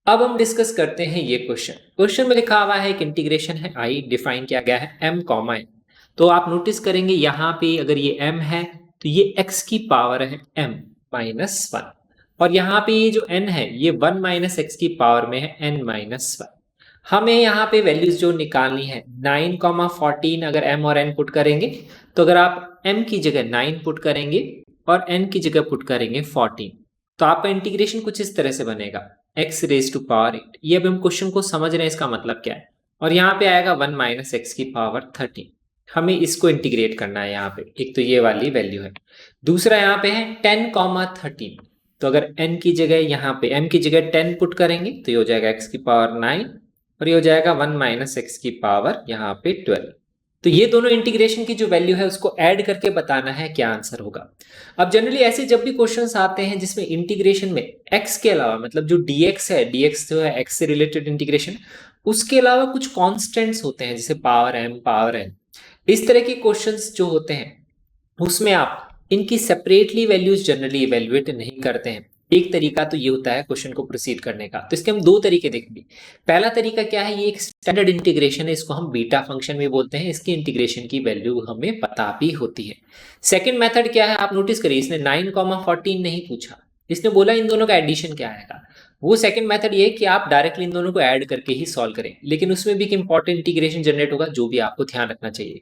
अब हम डिस्कस करते हैं ये क्वेश्चन में लिखा हुआ है एक इंटीग्रेशन है आई, डिफाइन किया गया है m कॉमा n। तो आप नोटिस करेंगे यहाँ पे अगर ये m है तो ये x की पावर है m माइनस वन, और यहाँ पे ये जो n है ये 1 माइनस एक्स की पावर में है n माइनस वन। हमें यहाँ पे वैल्यूज जो निकालनी है 9 कॉमा 14, अगर m और n पुट करेंगे तो अगर आप m की जगह 9 पुट करेंगे और n की जगह पुट करेंगे 14, तो आपका इंटीग्रेशन कुछ इस तरह से बनेगा x रेज टू पावर 8। ये अब हम क्वेश्चन को समझ रहे हैं इसका मतलब क्या है, और यहाँ पे आएगा 1 माइनस एक्स की पावर 13। हमें इसको इंटीग्रेट करना है। यहाँ पे एक तो ये वाली वैल्यू है, दूसरा यहाँ पे है 10 कॉमा 13। तो अगर n की जगह यहाँ पे m की जगह 10 पुट करेंगे तो ये हो जाएगा x की पावर 9, और ये हो जाएगा 1 माइनस एक्स की पावर यहाँ पे 12। तो ये दोनों इंटीग्रेशन की जो वैल्यू है उसको ऐड करके बताना है क्या आंसर होगा। अब जनरली ऐसे जब भी क्वेश्चंस आते हैं जिसमें इंटीग्रेशन में x के अलावा, मतलब जो dx है, dx जो है x से रिलेटेड इंटीग्रेशन, उसके अलावा कुछ कांस्टेंट्स होते हैं जैसे पावर m, पावर n, इस तरह के क्वेश्चंस जो होते हैं उसमें आप इनकी सेपरेटली वैल्यूज जनरली इवेल्युएट नहीं करते हैं। एक तरीका तो ये होता है क्वेश्चन को प्रोसीड करने का, तो इसके हम दो तरीके देखेंगे। पहला तरीका क्या है, ये एक स्टैंडर्ड इंटीग्रेशन है, इसको हम बीटा फंक्शन भी बोलते हैं, इसकी इंटीग्रेशन की वैल्यू हमें पता भी होती है। सेकंड मेथड क्या है, आप नोटिस करिए इसने 9,14 नहीं पूछा, इसने बोला इन दोनों का एडिशन क्या आएगा। वो सेकंड मेथड ये है कि आप डायरेक्टली इन दोनों को ऐड करके ही सॉल्व करें, लेकिन उसमें भी एक इंपॉर्टेंट इंटीग्रेशन जनरेट होगा जो भी आपको ध्यान रखना चाहिए।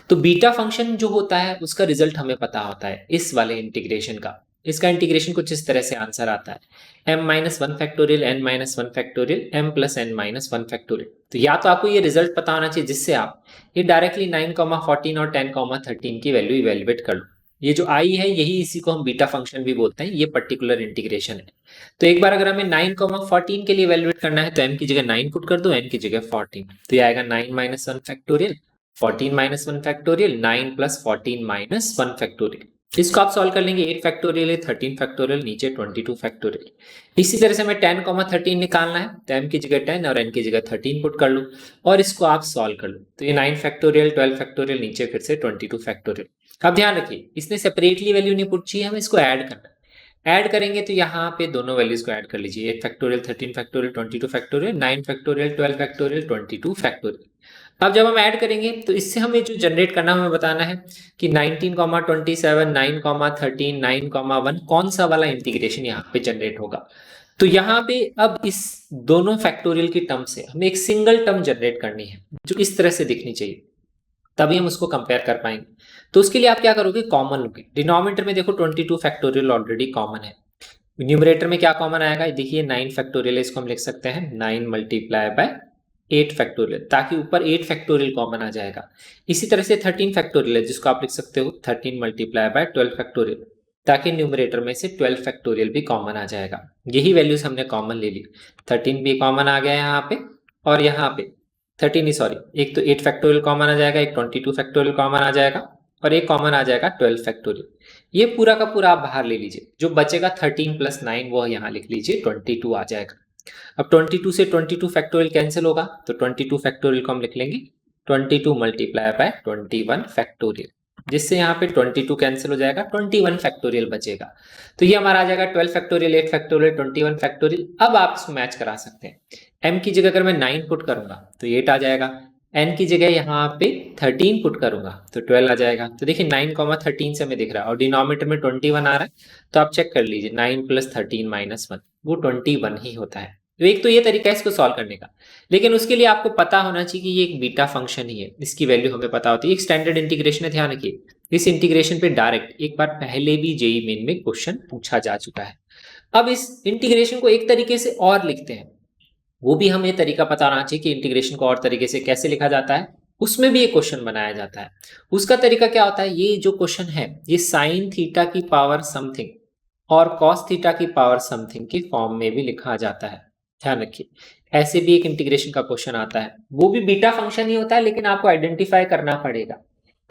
तो बीटा फंक्शन जो होता है उसका रिजल्ट हमें पता होता है इस वाले इंटीग्रेशन का। इसका इंटीग्रेशन कुछ इस तरह से आंसर आता है m minus one factorial n minus one factorial m plus n minus one factorial. तो या तो आपको ये रिजल्ट पता होना चाहिए जिससे आप ये डायरेक्टली 9,14 और 10,13 की वैल्यू इवेल्युएट कर लो। ये जो आई है यही, इसी को हम बीटा फंक्शन भी बोलते हैं, ये पर्टिकुलर इंटीग्रेशन है। तो एक बार अगर हमें 9,14 के लिए इवेल्युएट करना है तो m की जगह 9 पुट कर दो, n की जगह 14, तो ये आएगा 9 minus one factorial 14 minus one factorial 9 plus 14 minus one factorial. इसको आप सॉल्व कर लेंगे, 8 फैक्टोरियल है 13 फैक्टोरियल, नीचे 22 फैक्टोरियल। इसी तरह से हमें 10,13 निकालना है तो m की जगह 10 और n की जगह 13 पुट कर लो और इसको आप सॉल्व कर लो। तो ये 9 फैक्टोरियल 12 फैक्टोरियल, नीचे फिर से 22 फैक्टोरियल। अब ध्यान रखिए इसने सेपरेटली वैल्यू नहीं पुट चाहिए, हमें इसको ऐड करना है। ऐड करेंगे तो यहाँ पे दोनों वैल्यूज को ऐड कर लीजिए, 8 factorial 13 factorial 22 factorial, 9 factorial 12 factorial 22 factorial. अब जब हम ऐड करेंगे तो इससे हमें जो जनरेट करना हमें बताना है कि 19,27 9,13 9,1 कौन सा वाला इंटीग्रेशन यहाँ पे जनरेट होगा। तो यहाँ पे अब इस दोनों फैक्टोरियल की टर्म से हमें एक सिंगल टर्म जनरेट करनी है जो इस तरह से दिखनी चाहिए, तभी हम उसको कंपेयर कर पाएंगे। तो उसके लिए आप क्या करोगे, कॉमन लोगे। डिनोमिनेटर में देखो 22 फैक्टोरियल ऑलरेडी कॉमन है, न्यूमरेटर में क्या कॉमन आएगा, देखिए 9 फैक्टोरियल, इसको हम लिख सकते हैं 9 मल्टीप्लाई बाय 8 फैक्टोरियल, ताकि ऊपर 8 फैक्टोरियल कॉमन आ जाएगा। इसी तरह से 13 फैक्टोरियल है जिसको आप लिख सकते हो 13 मल्टीप्लाई बाय 12 फैक्टोरियल, ताकि न्यूमरेटर में से 12 फैक्टोरियल भी कॉमन आ जाएगा। यही वैल्यूज हमने कॉमन ले ली, 13 भी कॉमन आ गया यहाँ पे, और यहाँ पे 13 ही सॉरी, एक तो 8 फैक्टोरियल कॉमन आ जाएगा, एक 22 फैक्टोरियल कॉमन आ जाएगा, और एक कॉमन आ जाएगा 12 फैक्टोरियल। ये पूरा का पूरा आप बाहर ले लीजिए, जो बचेगा 13 प्लस 9 वो यहाँ लिख लीजिए 22 आ जाएगा। अब 22 से 22 फैक्टोरियल कैंसिल होगा तो 22 फैक्टोरियल को हम लिख लेंगे 22 मल्टीप्लाई बाय 21 फैक्टोरियल, जिससे यहाँ पे 22 कैंसिल हो जाएगा, 21 फैक्टोरियल बचेगा। तो ये हमारा आ जाएगा 12 फैक्टोरियल 8 फैक्टोरियल 21 फैक्टोरियल। अब आप इसको मैच करा सकते हैं। m की जगह अगर मैं 9 पुट करूंगा तो 8 आ जाएगा, n की जगह यहाँ पे 13 पुट करूंगा तो 12 आ जाएगा। तो देखिए 9,13 से हमें दिख रहा है और डिनोमिनेटर में 21 आ रहा है, तो आप चेक कर लीजिए 9 प्लस 13 माइनस 1 वो 21 ही होता है। तो एक तो ये तरीका है इसको सॉल्व करने का, लेकिन उसके लिए आपको पता होना चाहिए कि ये एक बीटा फंक्शन ही है, इसकी वैल्यू हमें पता होती है। एक स्टैंडर्ड इंटीग्रेशन है, ध्यान रखिए इस इंटीग्रेशन पे डायरेक्ट एक बार पहले भी जेईई मेन में क्वेश्चन पूछा जा चुका है। अब इस इंटीग्रेशन को एक तरीके से और लिखते हैं, वो भी हमें तरीका पता होना चाहिए कि इंटीग्रेशन को और तरीके से कैसे लिखा जाता है, उसमें भी एक क्वेश्चन बनाया जाता है। उसका तरीका क्या होता है, ये जो क्वेश्चन है ये साइन थीटा की पावर समथिंग और कॉस थीटा की पावर समथिंग की फॉर्म में भी लिखा जाता है। ध्यान रखिए ऐसे भी एक इंटीग्रेशन का क्वेश्चन आता है, वो भी बीटा फंक्शन ही होता है, लेकिन आपको आइडेंटिफाई करना पड़ेगा।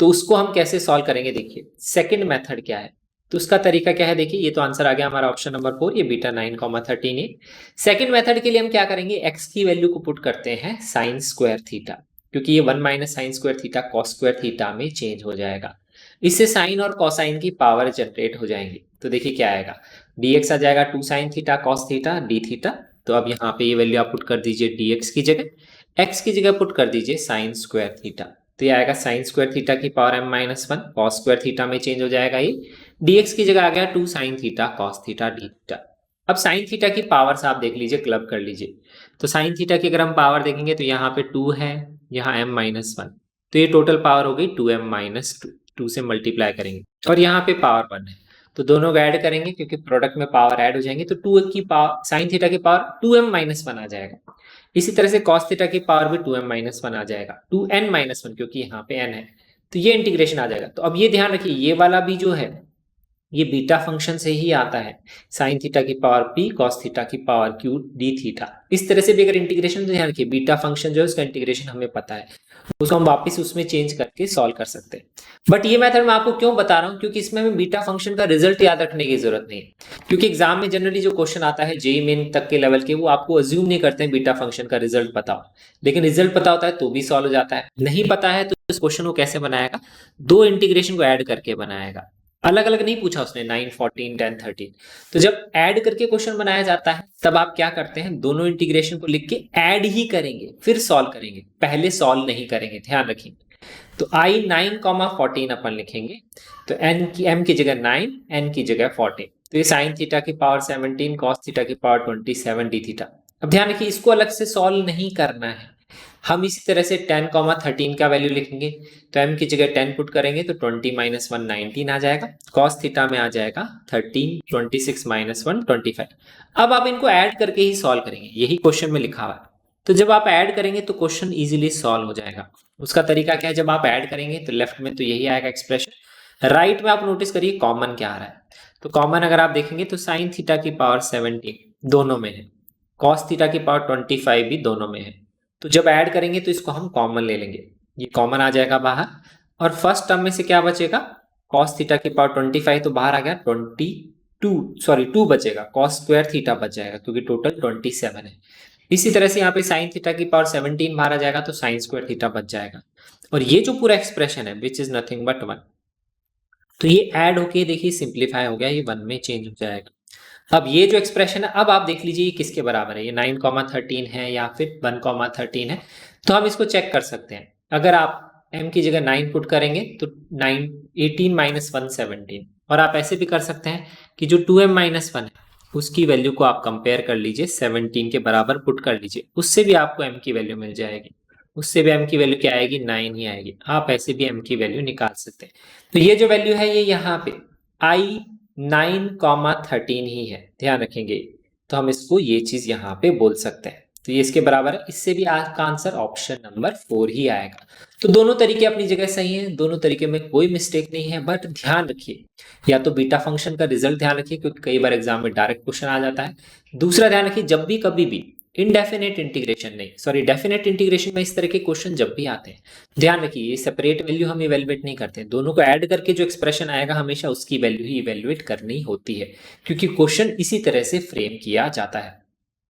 तो उसको हम कैसे सॉल्व करेंगे, देखिए सेकंड मेथड क्या है। तो उसका तरीका क्या है, देखिए ये तो आंसर आ गया हमारा ऑप्शन नंबर 4, ये बीटा 9,13 है। सेकंड मेथड के लिए हम क्या करेंगे, x की वैल्यू को पुट करते हैं साइन स्क्वायर थीटा, क्योंकि ये 1 minus sine square theta cos square theta में चेंज हो जाएगा। इससे साइन और कोसाइन की पावर जनरेट हो जाएंगी। तो देखिए क्या आएगा, dx आ जाएगा 2 sine theta cos theta D theta, तो अब यहाँ पे ये वैल्यू आप पुट कर दीजिए dx की जगह, x की जगह पुट कर दीजिए साइन स्क्वायर थीटा, तो ये आएगा साइन स्क्वायर थीटा की power m-1, cos square theta में चेंज हो जाएगा ये, dx की जगह आ गया 2 sine theta cos theta D theta. अब साइन थीटा की पावर्स आप देख लीजिए, क्लब कर लीजिए, तो साइन थीटा की अगर हम पावर देखेंगे तो यहाँ पे 2 है, यहाँ m-1, तो ये टोटल पावर हो गई 2m-2, 2 से मल्टीप्लाई करेंगे और यहाँ पे पावर 1 है, तो दोनों को ऐड करेंगे क्योंकि प्रोडक्ट में पावर ऐड हो जाएंगे, तो 2 की पावर साइन थीटा की पावर 2m-1 आ जाएगा। इसी तरह से कॉस थीटा की पावर भी 2m-1 आ जाएगा, 2n-1 क्योंकि यहाँ पे n है, तो ये इंटीग्रेशन आ जाएगा। तो अब ये ध्यान रखिए, ये वाला भी जो है ये बीटा फंक्शन से ही आता है, साइन थीटा की पावर p कॉस थीटा की पावर q डी थीटा। इस तरह से भी अगर इंटीग्रेशन, तो ध्यान रखिए बीटा फंक्शन जो है उसका इंटीग्रेशन हमें पता है, उसको हम वापस उसमें चेंज करके सॉल्व कर सकते हैं। बट ये मेथड मैं आपको क्यों बता रहा हूँ, क्योंकि इसमें हमें बीटा फंक्शन का रिजल्ट याद रखने की जरूरत नहीं है, क्योंकि एग्जाम में जनरली जो क्वेश्चन आता है जेईई मेन तक के लेवल के, वो आपको अज्यूम नहीं करते हैं बीटा फंक्शन का रिजल्ट पता हो, लेकिन रिजल्ट पता होता है तो भी सॉल्व हो जाता है, नहीं पता है तो इस क्वेश्चन को कैसे बनाएगा, दो इंटीग्रेशन को ऐड करके बनाएगा, अलग अलग नहीं पूछा उसने 9, 14, 10, 13। तो जब ऐड करके क्वेश्चन बनाया जाता है तब आप क्या करते हैं, दोनों इंटीग्रेशन को लिख के ऐड ही करेंगे फिर सॉल्व करेंगे, पहले सॉल्व नहीं करेंगे, ध्यान रखिए। तो i 9,14 अपन लिखेंगे, तो m की जगह 9, n की जगह 14, तो ये साइन थीटा की पावर 17 कॉस थीटा की पावर 27 डी थीटा। अब ध्यान रखिए इसको अलग से सॉल्व नहीं करना है, हम इसी तरह से 10,13 का वैल्यू लिखेंगे, तो m की जगह 10 पुट करेंगे तो 20 - 1 19 आ जाएगा, कॉस थीटा में आ जाएगा 13, 26 - 1 25। अब आप इनको ऐड करके ही सॉल्व करेंगे, यही क्वेश्चन में लिखा हुआ है, तो जब आप ऐड करेंगे तो क्वेश्चन इजीली सॉल्व हो जाएगा। उसका तरीका क्या है, जब आप ऐड करेंगे तो लेफ्ट में तो यही आएगा एक्सप्रेशन, राइट में आप नोटिस करिए कॉमन क्या आ रहा है, तो कॉमन अगर आप देखेंगे तो साइन थीटा की पावर 17 दोनों में है, कॉस थीटा की पावर 25 भी दोनों में है, तो जब ऐड करेंगे तो इसको हम कॉमन ले लेंगे, ये कॉमन आ जाएगा बाहर, और फर्स्ट टर्म में से क्या बचेगा, कॉस थीटा की पावर 25 तो बाहर आ गया, 2 बचेगा, कॉस स्क्वायर थीटा बच जाएगा क्योंकि टोटल 27 है। इसी तरह से यहाँ पे साइन थीटा की पावर 17 बाहर आ जाएगा तो साइन स्क्वायर थीटा बच जाएगा, और ये जो पूरा एक्सप्रेशन है विच इज नथिंग बट 1, तो ये ऐड होके देखिए सिंप्लीफाई हो गया, ये 1 में चेंज हो जाएगा। अब ये जो एक्सप्रेशन है, अब आप देख लीजिए ये किसके बराबर है, ये 9,13 है या फिर 1,13 है, तो हम इसको चेक कर सकते हैं। अगर आप m की जगह 9 पुट करेंगे तो 18 - 1 17, और आप ऐसे भी कर सकते हैं कि जो 2m-1 है उसकी वैल्यू को आप कंपेयर कर लीजिए, 17 के बराबर पुट कर लीजिए, उससे भी आपको m की वैल्यू मिल जाएगी, उससे भी m की वैल्यू क्या आएगी, 9 ही आएगी, आप ऐसे भी m की वैल्यू निकाल सकते हैं। तो ये जो वैल्यू है ये यहाँ पे i 9,13 ही है, ध्यान रखेंगे, तो हम इसको ये चीज यहाँ पे बोल सकते हैं, तो ये इसके बराबर है, इससे भी आपका आंसर ऑप्शन नंबर 4 ही आएगा। तो दोनों तरीके अपनी जगह सही हैं, दोनों तरीके में कोई मिस्टेक नहीं है, बट ध्यान रखिए या तो बीटा फंक्शन का रिजल्ट ध्यान रखिए क्योंकि कई बार एग्जाम में डायरेक्ट क्वेश्चन आ जाता है, दूसरा ध्यान रखिए जब भी कभी भी इनडेफिनेट इंटीग्रेशन नहीं, सॉरी डेफिनेट इंटीग्रेशन में इस तरह के क्वेश्चन जब भी आते हैं, ध्यान रखिए ये सेपरेट वैल्यू हम इवेलुएट नहीं करते, दोनों को ऐड करके जो एक्सप्रेशन आएगा हमेशा उसकी वैल्यू ही इवेलुएट करनी होती है, क्योंकि क्वेश्चन इसी तरह से फ्रेम किया जाता है।